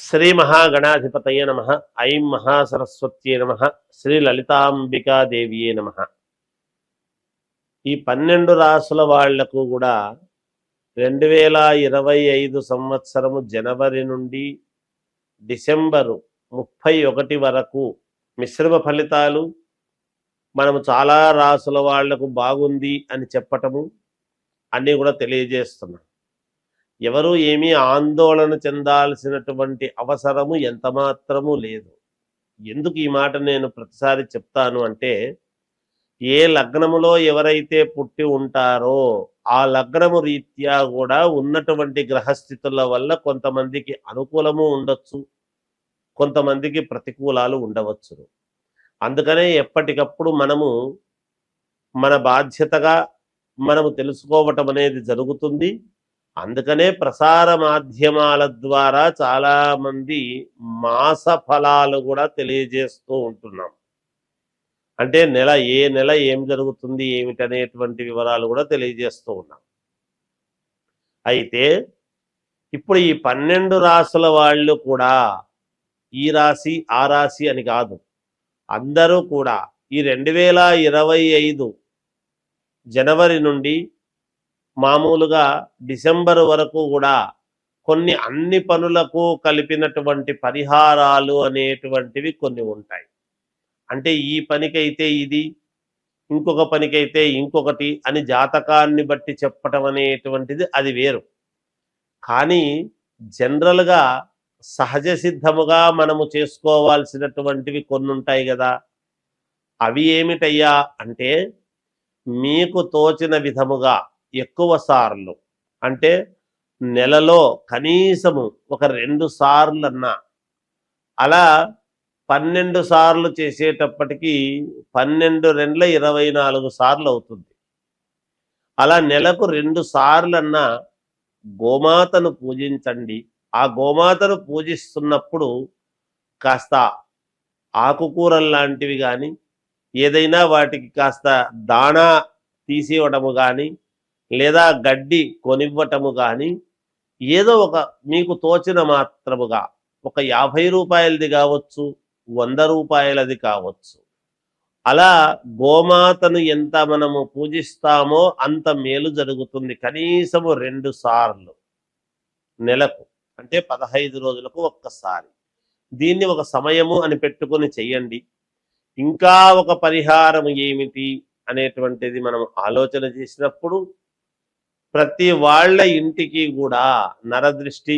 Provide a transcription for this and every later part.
శ్రీ మహాగణాధిపతయ నమ. ఐం మహాసరస్వత్యే నమ. శ్రీ లలితాంబికాదేవియే నమ. ఈ 12 రాసుల వాళ్లకు కూడా 2025 సంవత్సరము జనవరి నుండి డిసెంబరు 31 వరకు మిశ్రమ ఫలితాలు మనము చాలా రాసుల వాళ్లకు బాగుంది అని చెప్పటము అన్నీ కూడా తెలియజేస్తున్నాం. ఎవరు ఏమీ ఆందోళన చెందాల్సినటువంటి అవసరము ఎంతమాత్రము లేదు. ఎందుకు ఈ మాట నేను ప్రతిసారి చెప్తాను అంటే, ఏ లగ్నములో ఎవరైతే పుట్టి ఉంటారో ఆ లగ్నము రీత్యా కూడా ఉన్నటువంటి గ్రహస్థితుల వల్ల కొంతమందికి అనుకూలము ఉండొచ్చు, కొంతమందికి ప్రతికూలాలు ఉండవచ్చు. అందుకనే ఎప్పటికప్పుడు మనము మన బాధ్యతగా మనము తెలుసుకోవటం అనేది జరుగుతుంది. అందుకనే ప్రసార మాధ్యమాల ద్వారా చాలామంది మాస ఫలాలు కూడా తెలియజేస్తూ ఉంటున్నాం. అంటే ఏ నెల ఏం జరుగుతుంది ఏమిటనేటువంటి వివరాలు కూడా తెలియజేస్తూ ఉన్నాం. అయితే ఇప్పుడు ఈ 12 రాసుల వాళ్ళు కూడా ఈ రాశి ఆ రాశి అని కాదు, అందరూ కూడా ఈ 2025 జనవరి నుండి మామూలుగా డిసెంబర్ వరకు కూడా అన్ని పనులకు కలిపినటువంటి పరిహారాలు అనేటువంటివి కొన్ని ఉంటాయి. అంటే ఈ పనికైతే ఇది, ఇంకొక పనికైతే ఇంకొకటి అని జాతకాన్ని బట్టి చెప్పటం అనేటువంటిది అది వేరు. కానీ జనరల్గా సహజ సిద్ధముగా మనము చేసుకోవాల్సినటువంటివి కొన్ని ఉంటాయి కదా. అవి ఏమిటయ్యా అంటే, మీకు తోచిన విధముగా ఎక్కువ సార్లు, అంటే నెలలో కనీసము ఒక 2 సార్లన్నా, అలా 12 సార్లు చేసేటప్పటికి 12 2 24 సార్లు అవుతుంది. అలా నెలకు 2 సార్లన్నా గోమాతను పూజించండి. ఆ గోమాతను పూజిస్తున్నప్పుడు కాస్త ఆకుకూరలు లాంటివి కానీ, ఏదైనా వాటికి కాస్త దాణా తీసివ్వటము కానీ, లేదా గడ్డి కొనివ్వటము కానీ, ఏదో ఒక మీకు తోచిన మాత్రముగా ఒక 50 రూపాయలది కావచ్చు, 100 రూపాయలది కావచ్చు, అలా గోమాతను ఎంత మనము పూజిస్తామో అంత మేలు జరుగుతుంది. కనీసము 2 సార్లు నెలకు, అంటే 15 రోజులకు ఒక్కసారి. దీన్ని ఒక సమయము అని పెట్టుకొని చెయ్యండి. ఇంకా ఒక పరిహారం ఏమిటి అనేటువంటిది మనం ఆలోచన చేసినప్పుడు, ప్రతి వాళ్ళ ఇంటికి కూడా నరదృష్టి,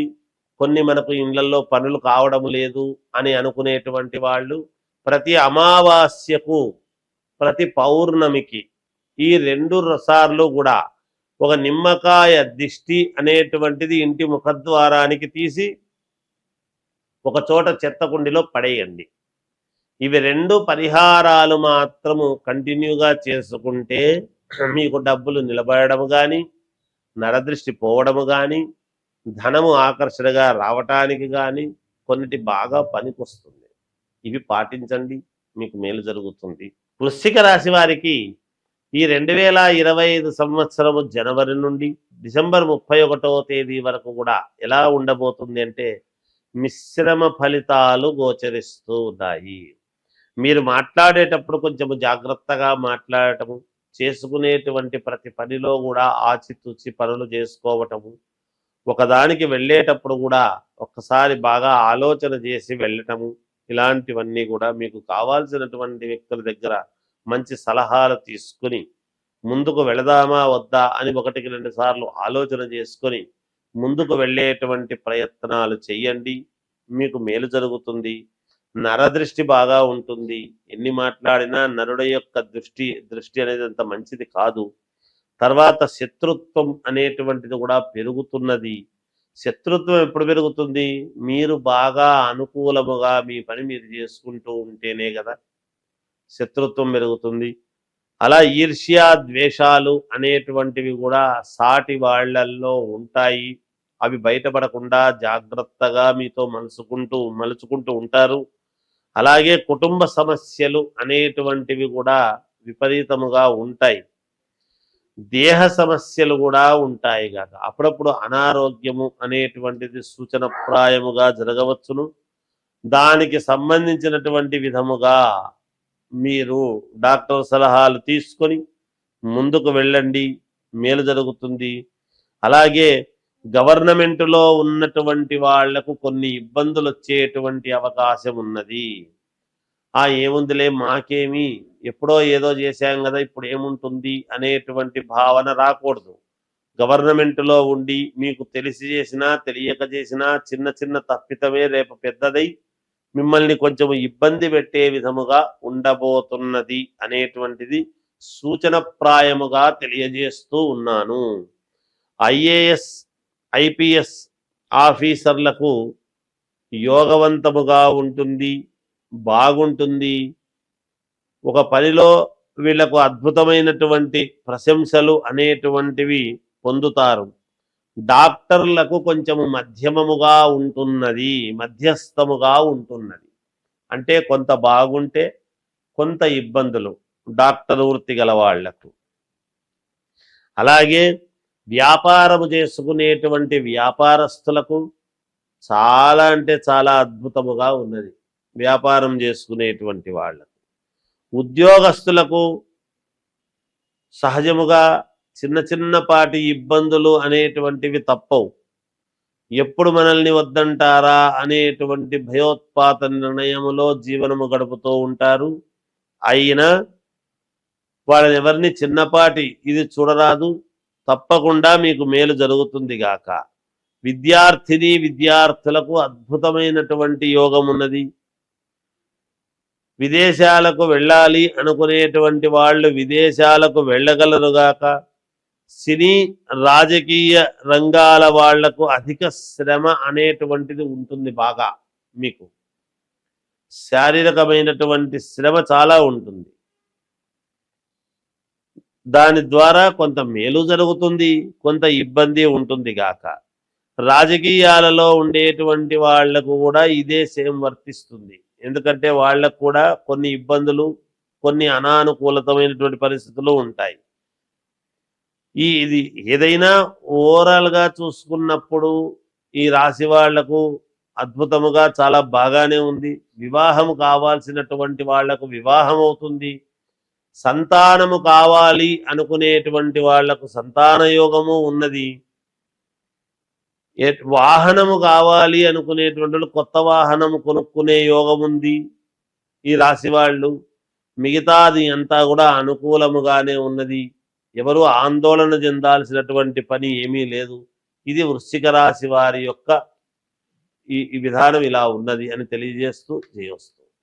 కొన్ని మనకు ఇళ్లలో పనులు కావడం లేదు అని అనుకునేటువంటి వాళ్ళు ప్రతి అమావాస్యకు, ప్రతి పౌర్ణమికి ఈ 2 సార్లు కూడా ఒక నిమ్మకాయ దిష్టి అనేటువంటిది ఇంటి ముఖద్వారానికి తీసి ఒక చోట చెత్త కుండిలో పడేయండి. ఇవి 2 పరిహారాలు మాత్రము కంటిన్యూగా చేసుకుంటే మీకు డబ్బులు నిలబడము కానీ, నరదృష్టి పోవడము కానీ, ధనము ఆకర్షణగా రావటానికి కానీ కొన్నిటి బాగా పనికొస్తుంది. ఇవి పాటించండి, మీకు మేలు జరుగుతుంది. వృశ్చిక రాశి వారికి ఈ 2025 సంవత్సరము జనవరి నుండి డిసెంబర్ 31వ తేదీ వరకు కూడా ఎలా ఉండబోతుంది అంటే, మిశ్రమ ఫలితాలు గోచరిస్తూ ఉన్నాయి. మీరు మాట్లాడేటప్పుడు కొంచెం జాగ్రత్తగా మాట్లాడటము, చేసుకునేటువంటి ప్రతి పనిలో కూడా ఆచితూచి పనులు చేసుకోవటము, ఒకదానికి వెళ్ళేటప్పుడు కూడా ఒక్కసారి బాగా ఆలోచన చేసి వెళ్ళటము, ఇలాంటివన్నీ కూడా మీకు కావాల్సినటువంటి వ్యక్తుల దగ్గర మంచి సలహాలు తీసుకుని ముందుకు వెళదామా వద్దా అని 1-2 సార్లు ఆలోచన చేసుకొని ముందుకు వెళ్ళేటువంటి ప్రయత్నాలు చెయ్యండి. మీకు మేలు జరుగుతుంది. నరదృష్టి బాగా ఉంటుంది. ఎన్ని మాట్లాడినా నరుడ యొక్క దృష్టి అనేది అంత మంచిది కాదు. తర్వాత శత్రుత్వం అనేటువంటిది కూడా పెరుగుతున్నది. శత్రుత్వం ఎప్పుడు పెరుగుతుంది? మీరు బాగా అనుకూలముగా మీ పని మీరు చేసుకుంటూ ఉంటేనే కదా శత్రుత్వం పెరుగుతుంది. అలా ఈర్ష్య ద్వేషాలు అనేటువంటివి కూడా సాటి వాళ్ళల్లో ఉంటాయి. అవి బయటపడకుండా జాగ్రత్తగా మీతో మలుచుకుంటూ ఉంటారు. అలాగే కుటుంబ సమస్యలు అనేటువంటివి కూడా విపరీతముగా ఉంటాయి. దేహ సమస్యలు కూడా ఉంటాయి గాక అప్పుడప్పుడు అనారోగ్యము అనేటువంటిది సూచనప్రాయముగా జరగవచ్చును. దానికి సంబంధించినటువంటి విధముగా మీరు డాక్టర్ సలహాలు తీసుకొని ముందుకు వెళ్ళండి, మేలు జరుగుతుంది. అలాగే గవర్నమెంట్లో ఉన్నటువంటి వాళ్లకు కొన్ని ఇబ్బందులు వచ్చేటువంటి అవకాశం ఉన్నది. ఏముందిలే మాకేమి, ఎప్పుడో ఏదో చేశాం కదా, ఇప్పుడు ఏముంటుంది అనేటువంటి భావన రాకూడదు. గవర్నమెంట్లో ఉండి మీకు తెలిసి చేసినా తెలియక చేసినా చిన్న చిన్న తప్పితమే రేపు పెద్దదై మిమ్మల్ని కొంచెం ఇబ్బంది పెట్టే విధముగా ఉండబోతున్నది అనేటువంటిది సూచనప్రాయముగా తెలియజేస్తూ ఉన్నాను. ఐఏఎస్ ఐపీఎస్ ఆఫీసర్లకు యోగవంతముగా ఉంటుంది, బాగుంటుంది. ఒక పనిలో వీళ్లకు అద్భుతమైనటువంటి ప్రశంసలు అనేటువంటివి పొందుతారు. డాక్టర్లకు కొంచెము మధ్యమముగా ఉంటున్నది, మధ్యస్థముగా ఉంటున్నది. అంటే కొంత బాగుంటే కొంత ఇబ్బందులు డాక్టర్ వృత్తి గల వాళ్లకు. అలాగే వ్యాపారము చేసుకునేటువంటి వ్యాపారస్తులకు చాలా అంటే చాలా అద్భుతముగా ఉన్నది వ్యాపారం చేసుకునేటువంటి వాళ్లకు. ఉద్యోగస్తులకు సహజముగా చిన్న చిన్నపాటి ఇబ్బందులు అనేటువంటివి తప్పవు. ఎప్పుడు మనల్ని వద్దంటారా అనేటువంటి భయోత్పాత నిర్ణయములో జీవనము గడుపుతూ ఉంటారు. అయినా వాళ్ళని ఎవరిని చిన్నపాటి ఇది చూడరాదు, తప్పకుండా మీకు మేలు జరుగుతుంది గాక. విద్యార్థిని విద్యార్థులకు అద్భుతమైనటువంటి యోగం ఉన్నది. విదేశాలకు వెళ్ళాలి అనుకునేటువంటి వాళ్ళు విదేశాలకు వెళ్ళగలరుగాక. సినీ రాజకీయ రంగాల వాళ్లకు అధిక శ్రమ అనేటువంటిది ఉంటుంది. బాగా మీకు శారీరకమైనటువంటి శ్రమ చాలా ఉంటుంది. దాని ద్వారా కొంత మేలు జరుగుతుంది, కొంత ఇబ్బంది ఉంటుంది గాక. రాజకీయాలలో ఉండేటువంటి వాళ్లకు కూడా ఇదే సేమ్ వర్తిస్తుంది. ఎందుకంటే వాళ్ళకు కూడా కొన్ని ఇబ్బందులు, కొన్ని అనానుకూలతమైనటువంటి పరిస్థితులు ఉంటాయి. ఇది ఏదైనా ఓవరాల్గా చూసుకున్నప్పుడు ఈ రాశి వాళ్లకు అద్భుతముగా చాలా బాగానే ఉంది. వివాహము కావాల్సినటువంటి వాళ్లకు వివాహం అవుతుంది. సంతానము కావాలి అనుకునేటువంటి వాళ్లకు సంతాన యోగము ఉన్నది. వాహనము కావాలి అనుకునేటువంటి కొత్త వాహనము కొనుక్కునే యోగం ఉంది ఈ రాశి వాళ్ళు. మిగతాది అంతా కూడా అనుకూలముగానే ఉన్నది. ఎవరు ఆందోళన చెందాల్సినటువంటి పని ఏమీ లేదు. ఇది వృశ్చిక రాశి వారి యొక్క ఈ విధానం ఇలా ఉన్నది అని తెలియజేస్తూ జయోస్తు.